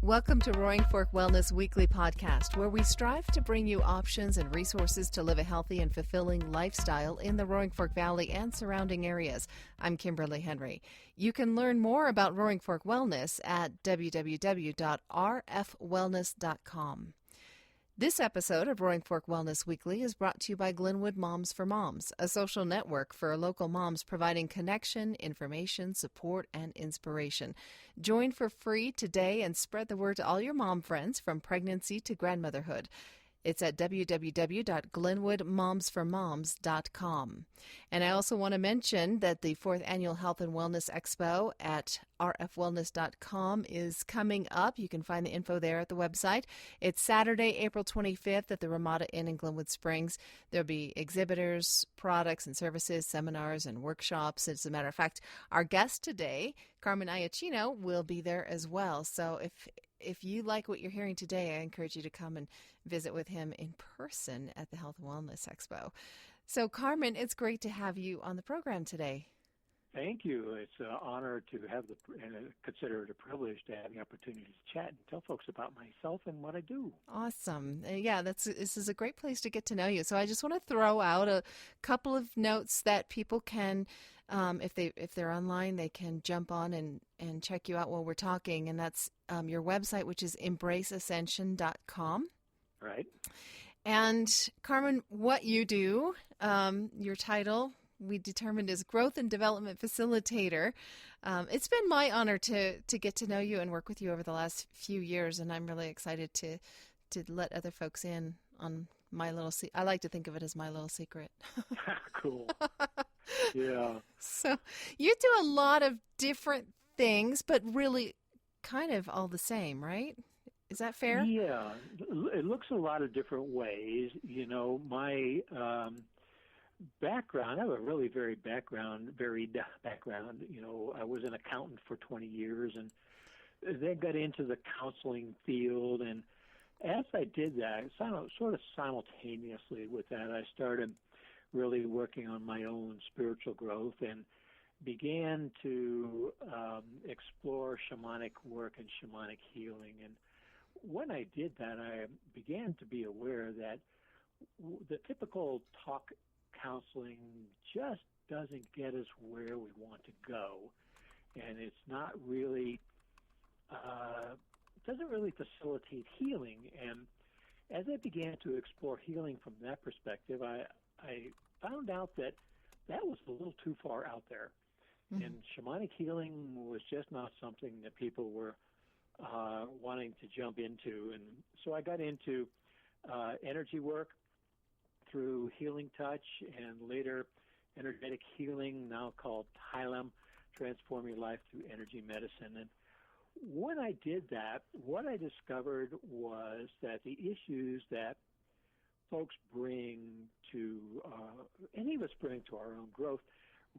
Welcome to Roaring Fork Wellness Weekly Podcast, where we strive to bring you options and resources to live a healthy and fulfilling lifestyle in the Roaring Fork Valley and surrounding areas. I'm Kimberly Henry. You can learn more about Roaring Fork Wellness at www.rfwellness.com. This episode of Roaring Fork Wellness Weekly is brought to you by Glenwood Moms for Moms, a social network for local moms providing connection, information, support, and inspiration. Join for free today and spread the word to all your mom friends from pregnancy to grandmotherhood. It's at www.glenwoodmomsformoms.com. And I also want to mention that the 4th Annual Health and Wellness Expo at rfwellness.com is coming up. You can find the info there at the website. It's Saturday, April 25th at the Ramada Inn in Glenwood Springs. There'll be exhibitors, products and services, seminars and workshops. As a matter of fact, our guest today, Carmen Iacino, will be there as well. So if you like what you're hearing today, I encourage you to come and visit with him in person at the Health and Wellness Expo. So, Carmen, it's great to have you on the program today. Thank you. It's an honor to have consider it a privilege to have the opportunity to chat and tell folks about myself and what I do. Awesome. Yeah, this is a great place to get to know you. So I just want to throw out a couple of notes that people can, if they're online, they can jump on and check you out while we're talking. And that's your website, which is embraceascension.com. Right. And Carmen, what you do, your title, we determined as Growth and Development Facilitator. It's been my honor to get to know you and work with you over the last few years, and I'm really excited to let other folks in on my little I like to think of it as my little secret. Cool. Yeah. So you do a lot of different things, but really kind of all the same, right? Is that fair? Yeah. It looks a lot of different ways. You know, my background, I have a really varied background. You know, I was an accountant for 20 years and then got into the counseling field. And as I did that, sort of simultaneously with that, I started really working on my own spiritual growth and began to explore shamanic work and shamanic healing. And when I did that, I began to be aware that the typical talk counseling just doesn't get us where we want to go, and it's not really doesn't really facilitate healing. And as I began to explore healing from that perspective, I found out that was a little too far out there. Mm-hmm. And shamanic healing was just not something that people were wanting to jump into. And so I got into energy work through Healing Touch and later energetic healing, now called Thylum, Transform Your Life Through Energy Medicine. And when I did that, what I discovered was that the issues that folks bring to, any of us bring to our own growth,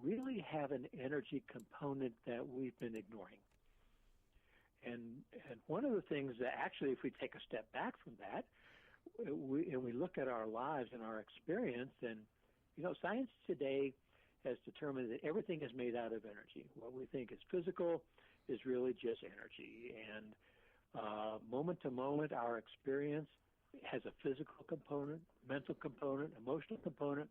really have an energy component that we've been ignoring. And one of the things that actually, if we take a step back from that, we look at our lives and our experience, and, you know, science today has determined that everything is made out of energy. What we think is physical is really just energy. And moment to moment, our experience has a physical component, mental component, emotional component,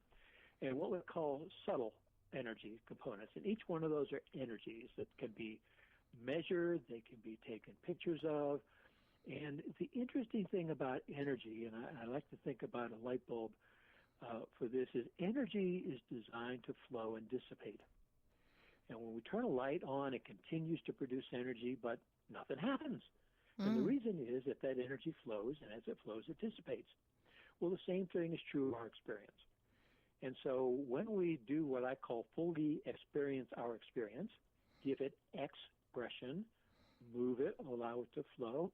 and what we call subtle energy components. And each one of those are energies that can be measured, they can be taken pictures of. And the interesting thing about energy, and I like to think about a light bulb for this, is energy is designed to flow and dissipate. And when we turn a light on, it continues to produce energy, but nothing happens. And the reason is that energy flows, and as it flows, it dissipates. Well, the same thing is true of our experience. And so when we do what I call fully experience our experience, give it expression, move it, allow it to flow,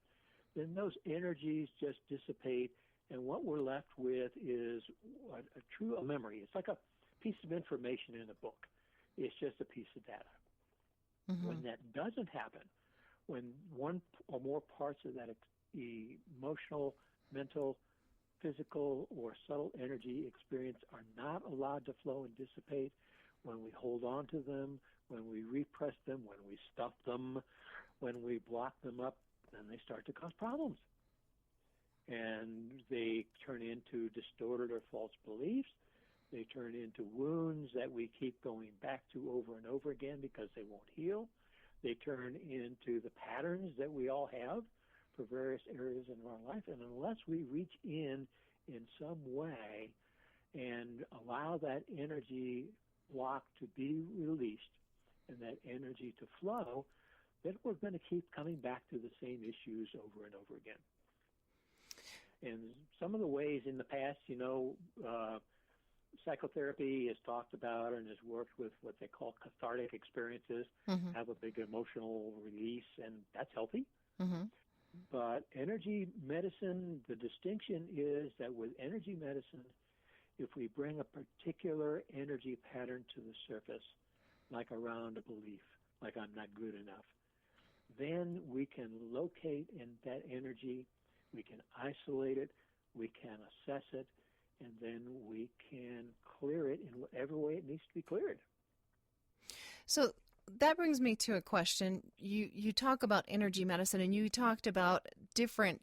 then those energies just dissipate, and what we're left with is a true memory. It's like a piece of information in a book. It's just a piece of data. Mm-hmm. When that doesn't happen, when one or more parts of that emotional, mental, physical, or subtle energy experience are not allowed to flow and dissipate, when we hold on to them, when we repress them, when we stuff them, when we block them up then they start to cause problems. And they turn into distorted or false beliefs. They turn into wounds that we keep going back to over and over again because they won't heal. They turn into the patterns that we all have for various areas in our life. And unless we reach in some way and allow that energy block to be released and that energy to flow, then we're going to keep coming back to the same issues over and over again. And some of the ways in the past, psychotherapy has talked about and has worked with what they call cathartic experiences, have a big emotional release, and that's healthy. But energy medicine, the distinction is that with energy medicine, if we bring a particular energy pattern to the surface, like around a belief, like I'm not good enough, then we can locate in that energy, we can isolate it, we can assess it, and then we can clear it in whatever way it needs to be cleared. So that brings me to a question. You talk about energy medicine, and you talked about different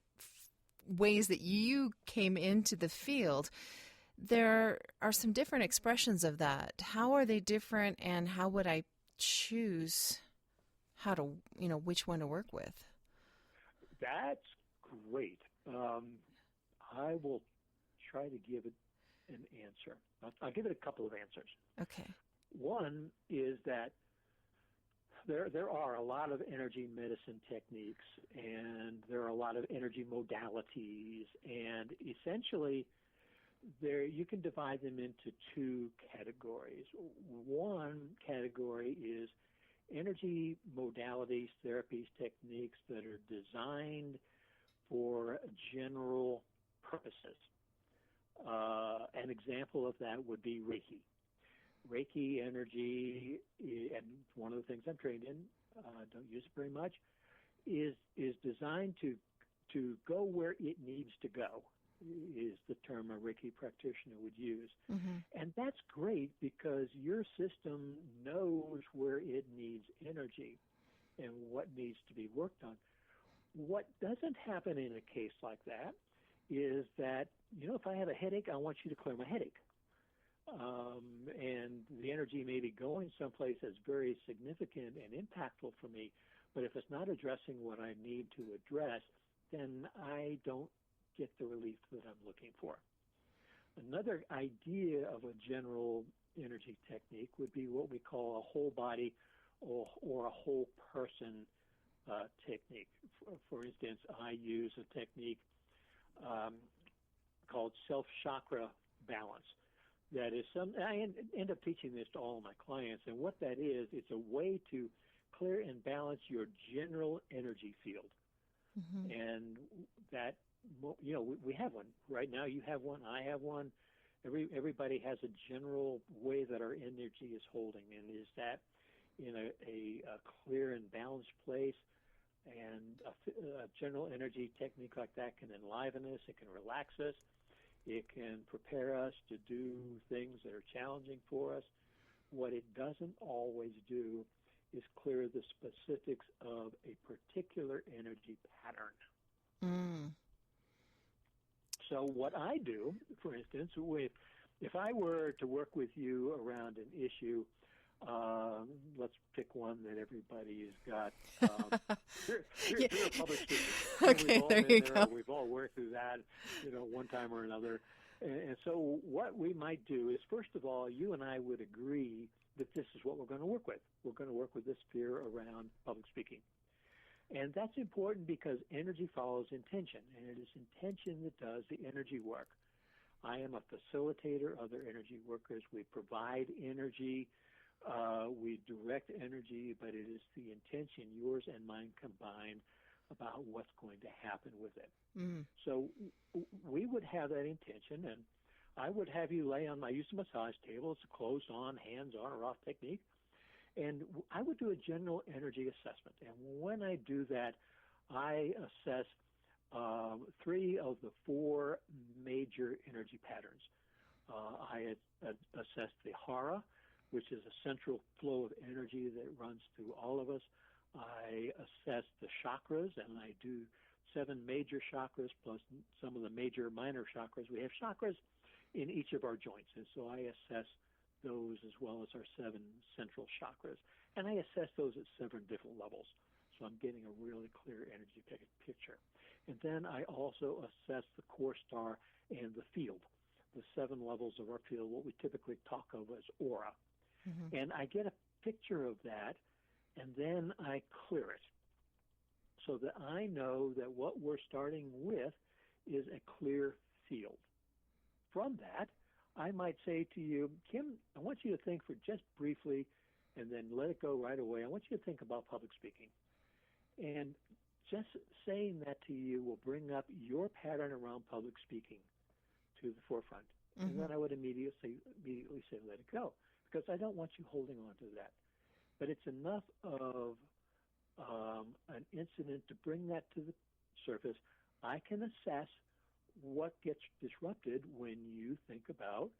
ways that you came into the field. There are some different expressions of that. How are they different, and how would I choose how to, which one to work with? That's great. I will try to give it an answer. I'll give it a couple of answers. Okay. One is that there are a lot of energy medicine techniques, and there are a lot of energy modalities, and essentially you can divide them into two categories. One category is energy modalities, therapies, techniques that are designed for general purposes. An example of that would be Reiki. Reiki energy, and one of the things I'm trained in, don't use it very much, is designed to go where it needs to go, is the term a Reiki practitioner would use. And that's great because your system knows where it needs energy and what needs to be worked on. What doesn't happen in a case like that is that, if I have a headache, I want you to clear my headache. And the energy may be going someplace that's very significant and impactful for me, but if it's not addressing what I need to address, then I don't get the relief that I'm looking for. Another idea of a general energy technique would be what we call a whole body or a whole person technique. For instance, I use a technique called self-chakra balance. That is I end up teaching this to all of my clients, and what that is, it's a way to clear and balance your general energy field. And that, we have one. Right now you have one, I have one. Everybody has a general way that our energy is holding, and is that in a clear and balanced place. And a general energy technique like that can enliven us, it can relax us, it can prepare us to do things that are challenging for us. What it doesn't always do is clear the specifics of a particular energy pattern. So what I do, for instance, if I were to work with you around an issue, let's pick one that everybody has got. Fear of public speaking. Okay, there you go. We've all worked through that, one time or another. And so what we might do is, first of all, you and I would agree that this is what we're going to work with. We're going to work with this fear around public speaking. And that's important because energy follows intention, and it is intention that does the energy work. I am a facilitator of other energy workers. We provide energy. We direct energy, but it is the intention, yours and mine combined, about what's going to happen with it. So we would have that intention, and I would have you lay on I use a massage table. It's a closed-on, hands-on or off technique. And I would do a general energy assessment. And when I do that, I assess 3 of the 4 major energy patterns. I assess the hara, which is a central flow of energy that runs through all of us. I assess the chakras, and I do 7 major chakras plus some of the major minor chakras. We have chakras in each of our joints, and so I assess those as well as our 7 central chakras. And I assess those at 7 different levels. So I'm getting a really clear energy picture. And then I also assess the core star and the field, the 7 levels of our field, what we typically talk of as aura. Mm-hmm. And I get a picture of that, and then I clear it so that I know that what we're starting with is a clear field. From that, I might say to you, Kim, I want you to think for just briefly and then let it go right away. I want you to think about public speaking. And just saying that to you will bring up your pattern around public speaking to the forefront. Mm-hmm. And then I would immediately say, let it go, because I don't want you holding on to that. But it's enough of an incident to bring that to the surface. I can assess what gets disrupted when you think about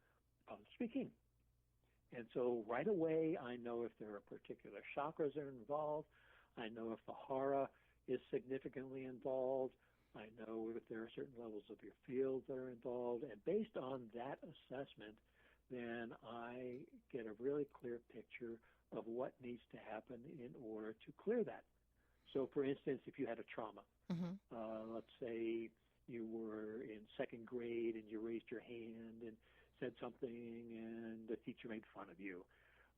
public speaking. And so right away, I know if there are particular chakras that are involved. I know if the hara is significantly involved. I know if there are certain levels of your field that are involved. And based on that assessment, then I get a really clear picture of what needs to happen in order to clear that. So, for instance, if you had a trauma, mm-hmm. Let's say you were in 2nd grade and you raised your hand and said something and the teacher made fun of you.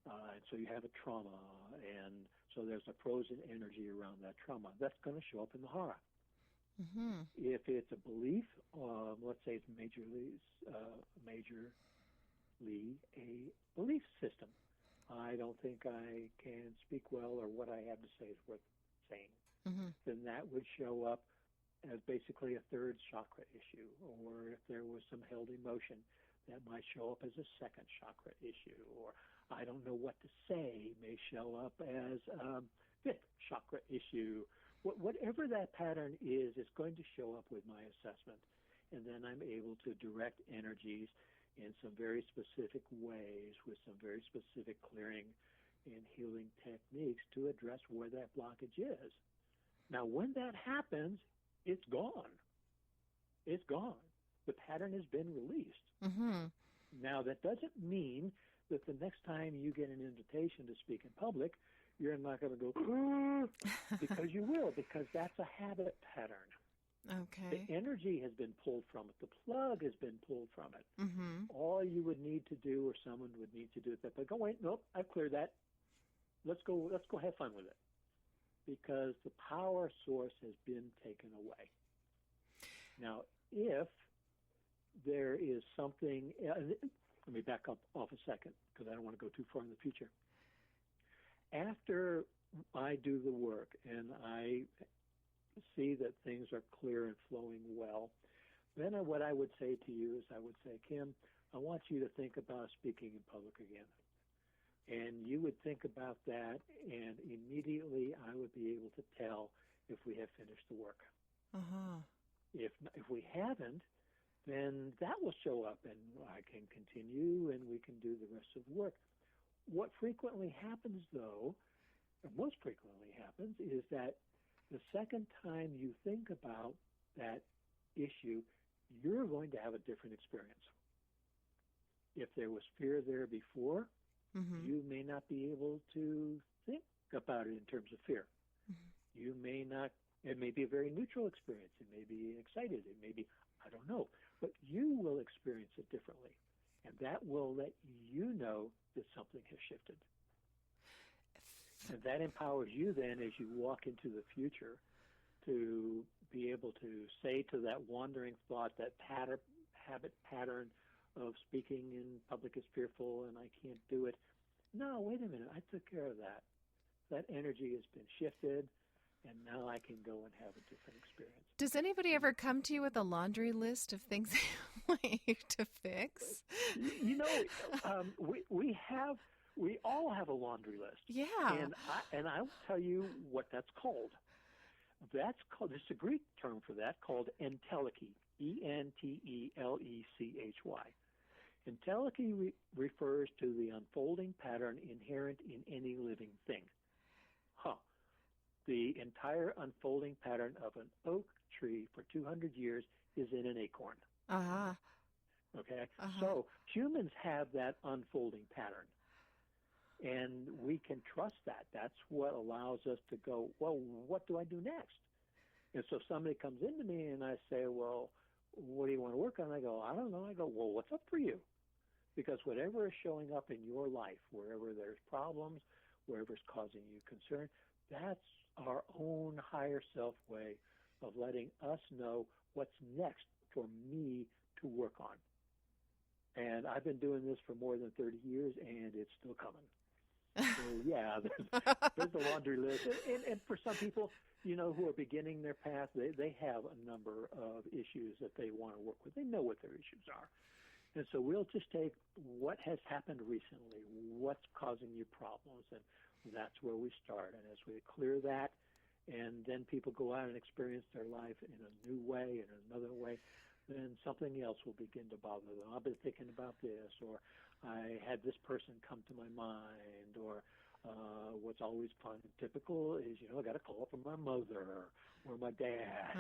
And so you have a trauma, and so there's a frozen energy around that trauma. That's going to show up in the hara. Mm-hmm. If it's a belief, let's say it's majorly a belief system. I don't think I can speak well, or what I have to say is worth saying. Mm-hmm. Then that would show up as basically a 3rd chakra issue. Or if there was some held emotion, that might show up as a 2nd chakra issue. Or I don't know what to say may show up as a 5th chakra issue. Whatever that pattern is, it's going to show up with my assessment. And then I'm able to direct energies in some very specific ways with some very specific clearing and healing techniques to address where that blockage is. Now, when that happens, it's gone. It's gone. The pattern has been released. Mm-hmm. Now, that doesn't mean that the next time you get an invitation to speak in public, you're not going to go, because you will, because that's a habit pattern. Okay. The energy has been pulled from it. The plug has been pulled from it. Mm-hmm. All you would need to do, or someone would need to do, is that, but go, wait, nope, I've cleared that. Let's go have fun with it. Because the power source has been taken away. Now, if there is something, let me back up off a second, because I don't want to go too far in the future. After I do the work and I see that things are clear and flowing well, then what I would say to you is I would say, Kim, I want you to think about speaking in public again. And you would think about that, and immediately I would be able to tell if we have finished the work. Uh-huh. If we haven't, then that will show up, and I can continue, and we can do the rest of the work. What frequently happens, though, or most frequently happens, is that the second time you think about that issue, you're going to have a different experience. If there was fear there before, mm-hmm. you may not be able to think about it in terms of fear. Mm-hmm. You may not, it may be a very neutral experience. It may be excited. It may be, I don't know. But you will experience it differently. And that will let you know that something has shifted. And that empowers you then as you walk into the future to be able to say to that wandering thought, that habit pattern of speaking in public is fearful and I can't do it. No, wait a minute. I took care of that. That energy has been shifted, and now I can go and have a different experience. Does anybody ever come to you with a laundry list of things they want you to fix? You know, we all have a laundry list. Yeah. And I will tell you what that's called. That's called, it's a Greek term for that, called entelechy, E-N-T-E-L-E-C-H-Y. Entelechy refers to the unfolding pattern inherent in any living thing. the entire unfolding pattern of an oak tree for 200 years is in an acorn. Uh-huh. Okay? Uh-huh. So humans have that unfolding pattern. And we can trust that. That's what allows us to go, well, what do I do next? And so somebody comes into me and I say, well, what do you want to work on? I go, I don't know. I go, well, what's up for you? Because whatever is showing up in your life, wherever there's problems, wherever it's causing you concern, that's our own higher self way of letting us know what's next for me to work on. And I've been doing this for more than 30 years, and it's still coming. So, yeah, there's a laundry list. And for some people, you know, who are beginning their path, they have a number of issues that they want to work with. They know what their issues are. And so we'll just take what has happened recently, what's causing you problems, and that's where we start. And as we clear that, and then people go out and experience their life in a new way, in another way, then something else will begin to bother them. I've been thinking about this, or I had this person come to my mind, or what's always fun and typical is, you know, I got a call from my mother or my dad.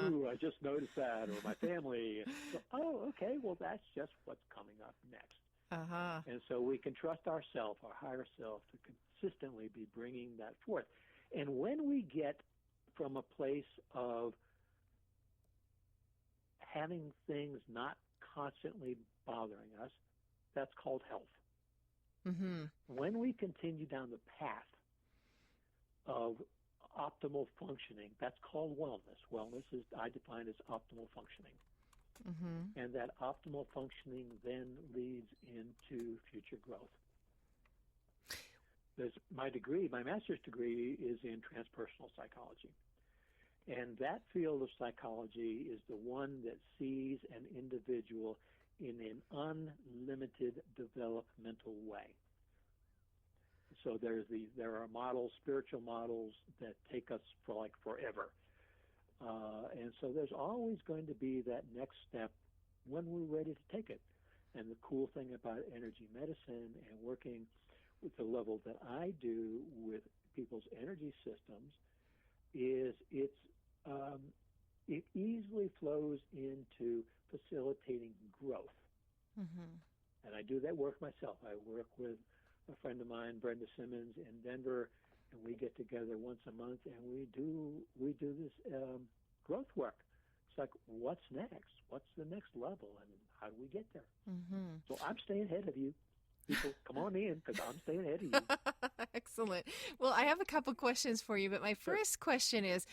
Ooh, I just noticed that, or my family. So, oh, okay, well, that's just what's coming up next. And so we can trust ourselves, our higher self, to consistently be bringing that forth. And when we get from a place of having things not constantly bothering us, that's called health. When we continue down the path of optimal functioning, that's called wellness. Wellness is, I define as optimal functioning. And that optimal functioning then leads into future growth. My degree, my master's degree, is in transpersonal psychology. And that field of psychology is the one that sees an individual in an unlimited developmental way. So there are models, spiritual models, that take us for like forever. And so there's always going to be that next step when we're ready to take it. And the cool thing about energy medicine and working with the level that I do with people's energy systems is it easily flows into facilitating growth. And I do that work myself. I work with a friend of mine, Brenda Simmons, in Denver, and we get together once a month, and we do this growth work. It's like, what's next? What's the next level, and how do we get there? So I'm staying ahead of you. People, come on in, because I'm staying ahead of you. Excellent. Well, I have a couple questions for you, but my first question is,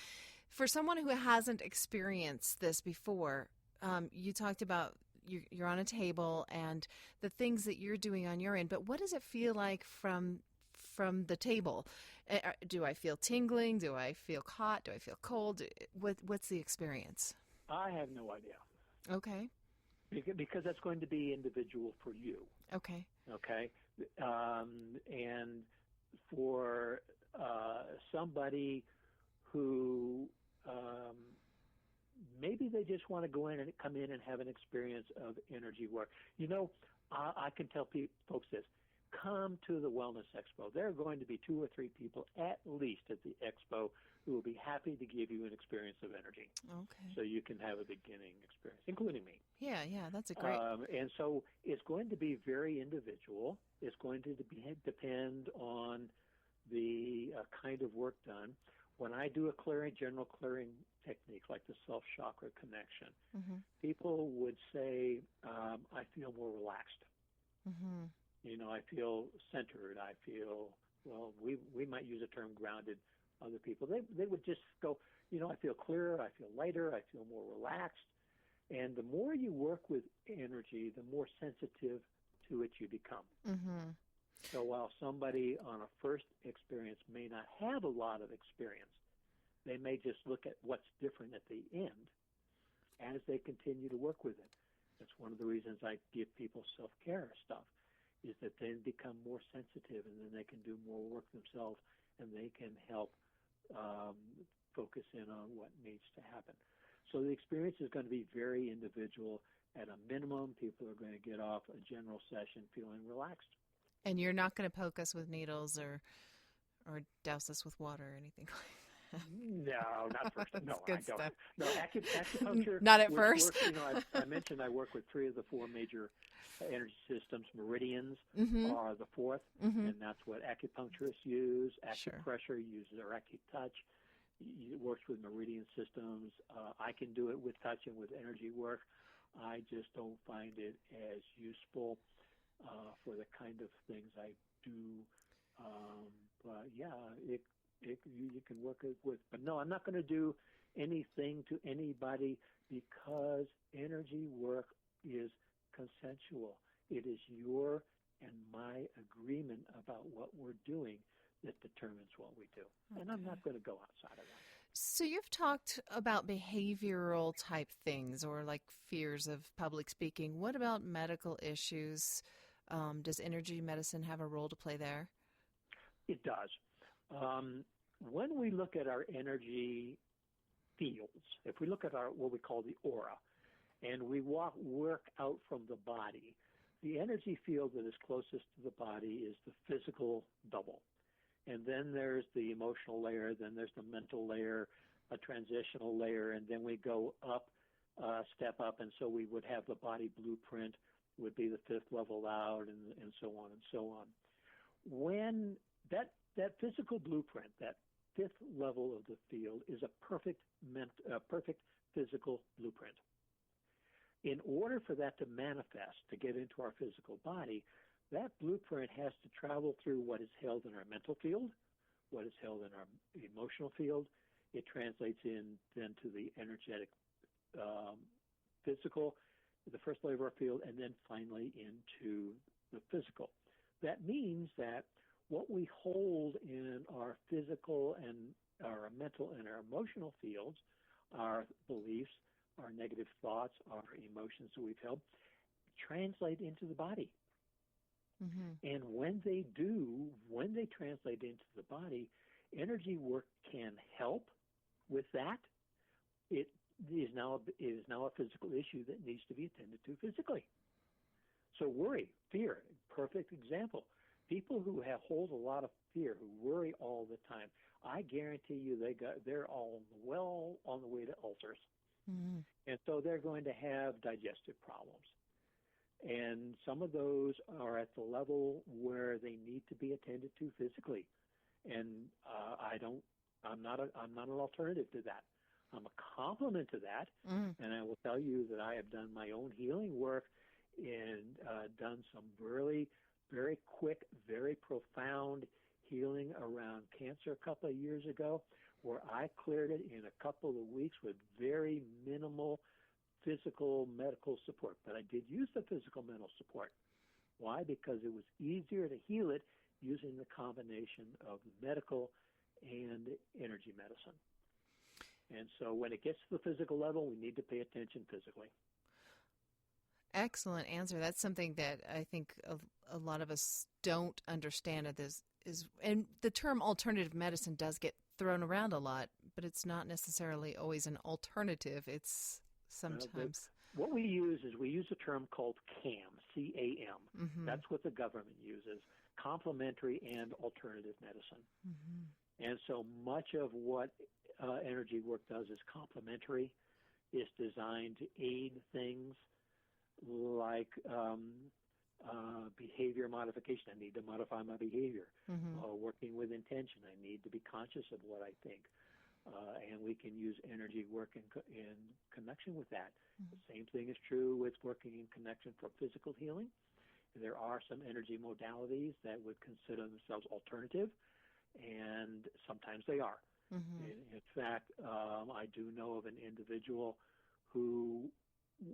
for someone who hasn't experienced this before, you talked about you're on a table and the things that you're doing on your end, but what does it feel like from the table? Do I feel tingling? Do I feel hot? Do I feel cold? What's the experience? I have no idea. Okay. Because that's going to be individual for you. Okay. Okay. And for somebody who maybe they just want to come in and have an experience of energy work. You know, I can tell folks this. Come to the Wellness Expo. There are going to be 2 or 3 people at least at the expo who will be happy to give you an experience of energy. Okay. So you can have a beginning experience, including me. Yeah, that's a great. And so it's going to be very individual. It's going to depend on the kind of work done. When I do a general clearing technique like the self-chakra connection, people would say, I feel more relaxed. You know, I feel centered. I feel, well, we might use the term grounded. Other people, they would just go, you know, I feel clearer. I feel lighter. I feel more relaxed. And the more you work with energy, the more sensitive to it you become. So while somebody on a first experience may not have a lot of experience, they may just look at what's different at the end as they continue to work with it. That's one of the reasons I give people self-care stuff, is that they become more sensitive, and then they can do more work themselves, and they can help focus in on what needs to happen. So the experience is going to be very individual. At a minimum, people are going to get off a general session feeling relaxed. And you're not going to poke us with needles or douse us with water or anything like that. No, not first. No, good I don't. stuff. No, acupuncture. Not at first. I mentioned I work with 3 of the 4 major energy systems. Meridians are the 4th, and that's what acupuncturists use. Acupressure uses, or acutouch. It works with meridian systems. I can do it with touch and with energy work. I just don't find it as useful for the kind of things I do. But yeah, you can work it with. But no, I'm not going to do anything to anybody because energy work is consensual. It is your and my agreement about what we're doing that determines what we do. Okay. And I'm not going to go outside of that. So you've talked about behavioral type things or like fears of public speaking. What about medical issues? Does energy medicine have a role to play there? It does. When we look at our energy fields, if we look at what we call the aura, and we work out from the body, the energy field that is closest to the body is the physical double. And then there's the emotional layer, then there's the mental layer, a transitional layer, and then we go up, step up, and so we would have the body blueprint would be the 5th level out, and so on and so on. When that physical blueprint, that 5th level of the field, is a perfect physical blueprint. In order for that to manifest, to get into our physical body, that blueprint has to travel through what is held in our mental field, what is held in our emotional field. It translates in then to the energetic physical, the first layer of our field, and then finally into the physical. That means that what we hold in our physical and our mental and our emotional fields, our beliefs, our negative thoughts, our emotions that we've held, translate into the body. And when they translate into the body, energy work can help with that. It is now a physical issue that needs to be attended to physically. So worry, fear, perfect example. People who hold a lot of fear, who worry all the time, I guarantee you they're all well on the way to ulcers. And so they're going to have digestive problems. And some of those are at the level where they need to be attended to physically. And I'm not an alternative to that. I'm a complement to that. And I will tell you that I have done my own healing work and done some really very quick, very profound healing around cancer a couple of years ago, where I cleared it in a couple of weeks with very minimal physical medical support. But I did use the physical mental support. Why? Because it was easier to heal it using the combination of medical and energy medicine. And so when it gets to the physical level, we need to pay attention physically. Excellent answer. That's something that I think a lot of us don't understand. And the term alternative medicine does get thrown around a lot, but it's not necessarily always an alternative. It's sometimes. What we use is a term called CAM, C-A-M. That's what the government uses, complementary and alternative medicine. And so much of what energy work does is complementary. It's designed to aid things like behavior modification. I need to modify my behavior. Working with intention. I need to be conscious of what I think. And we can use energy work in connection with that. The same thing is true with working in connection for physical healing. There are some energy modalities that would consider themselves alternative, and sometimes they are. In fact, I do know of an individual who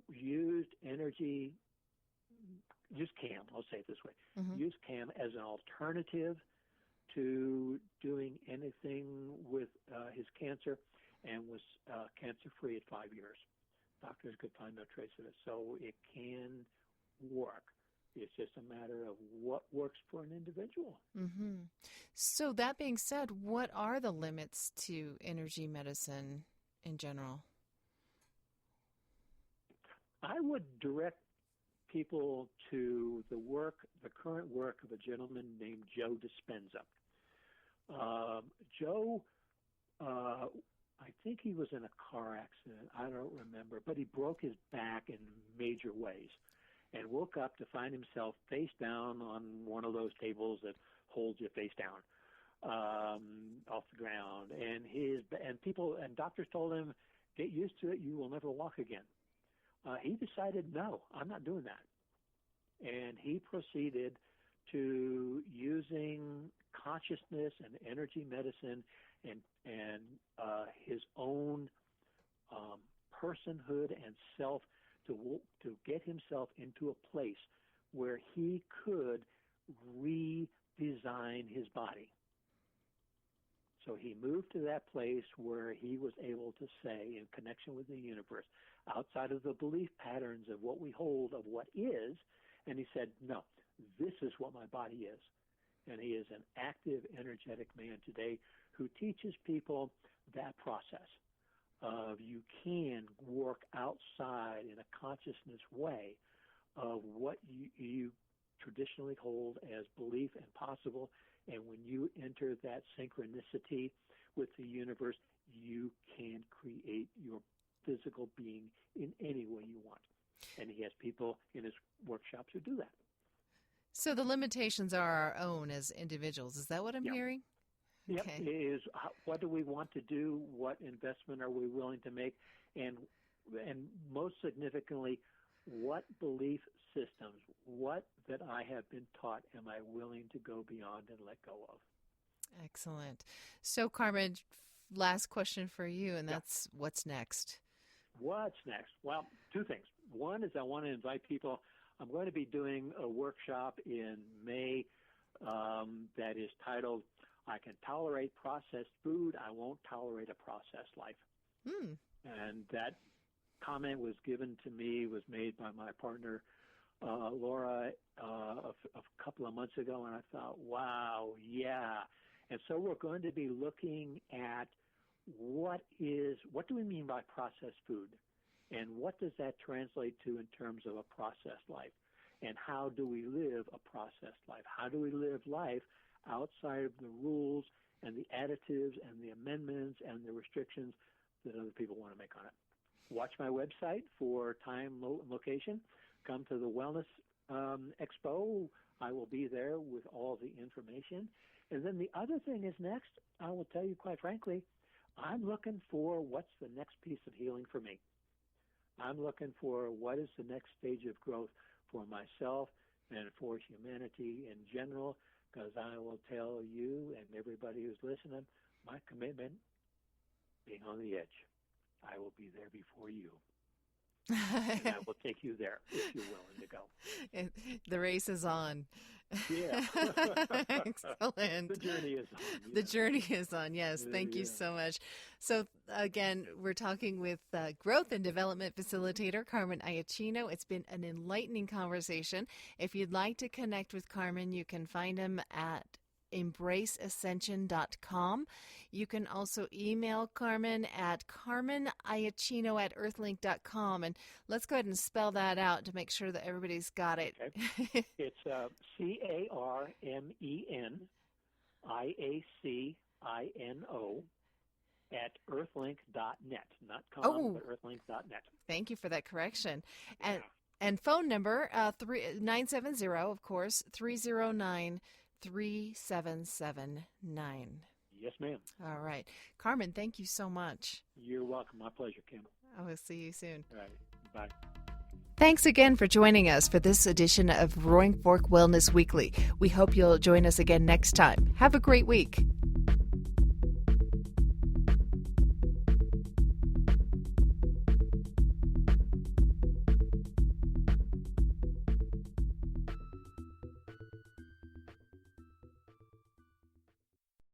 used CAM, I'll say it this way, used CAM as an alternative to doing anything with his cancer, and was cancer-free at 5 years. Doctors could find no trace of it. So it can work. It's just a matter of what works for an individual. So that being said, what are the limits to energy medicine in general? I would direct people to the current work of a gentleman named Joe Dispenza. Joe I think he was in a car accident. I don't remember, but he broke his back in major ways and woke up to find himself face down on one of those tables that holds you face down off the ground. And doctors told him, get used to it, you will never walk again. He decided, no, I'm not doing that. And he proceeded to using consciousness and energy medicine and his own personhood and self to get himself into a place where he could redesign his body. So he moved to that place where he was able to say, in connection with the universe, outside of the belief patterns of what we hold of what is, and he said, no, this is what my body is. And he is an active, energetic man today who teaches people that process of you can work outside in a consciousness way of what you traditionally hold as belief and possible. And when you enter that synchronicity with the universe, you can create your physical being in any way you want. And he has people in his workshops who do that. So the limitations are our own as individuals. Is that what I'm hearing? Yep. Okay. It is what do we want to do? What investment are we willing to make? And most significantly, what belief systems, what that I have been taught, am I willing to go beyond and let go of? Excellent. So, Carmen, last question for you, and that's what's next? What's next? Well, two things. One is I want to invite people. I'm going to be doing a workshop in May that is titled, I Can Tolerate Processed Food, I Won't Tolerate a Processed Life. And that comment was made by my partner, Laura, a couple of months ago, and I thought, wow, yeah. And so we're going to be looking at what do we mean by processed food? And what does that translate to in terms of a processed life? And how do we live a processed life? How do we live life outside of the rules and the additives and the amendments and the restrictions that other people want to make on it? Watch my website for time, location. Come to the Wellness Expo. I will be there with all the information. And then the other thing is next, I will tell you quite frankly, I'm looking for what's the next piece of healing for me. I'm looking for what is the next stage of growth for myself and for humanity in general, because I will tell you and everybody who's listening, my commitment, being on the edge. I will be there before you. And I will take you there if you're willing to go. The race is on. Yeah. Excellent. The journey is on. Yeah. The journey is on, yes. Thank you so much. So, again, we're talking with Growth and Development Facilitator Carmen Iacino. It's been an enlightening conversation. If you'd like to connect with Carmen, you can find him at embraceascension.com. You can also email Carmen at carmeniacino@earthlink.com. And let's go ahead and spell that out to make sure that everybody's got it. Okay. It's Carmeniacino at earthlink.net. Not com, but earthlink.net. Thank you for that correction. And phone number 970, of course, 309-3779. Yes, ma'am. All right. Carmen, thank you so much. You're welcome. My pleasure, Kim. I will see you soon. All right. Bye. Thanks again for joining us for this edition of Roaring Fork Wellness Weekly. We hope you'll join us again next time. Have a great week.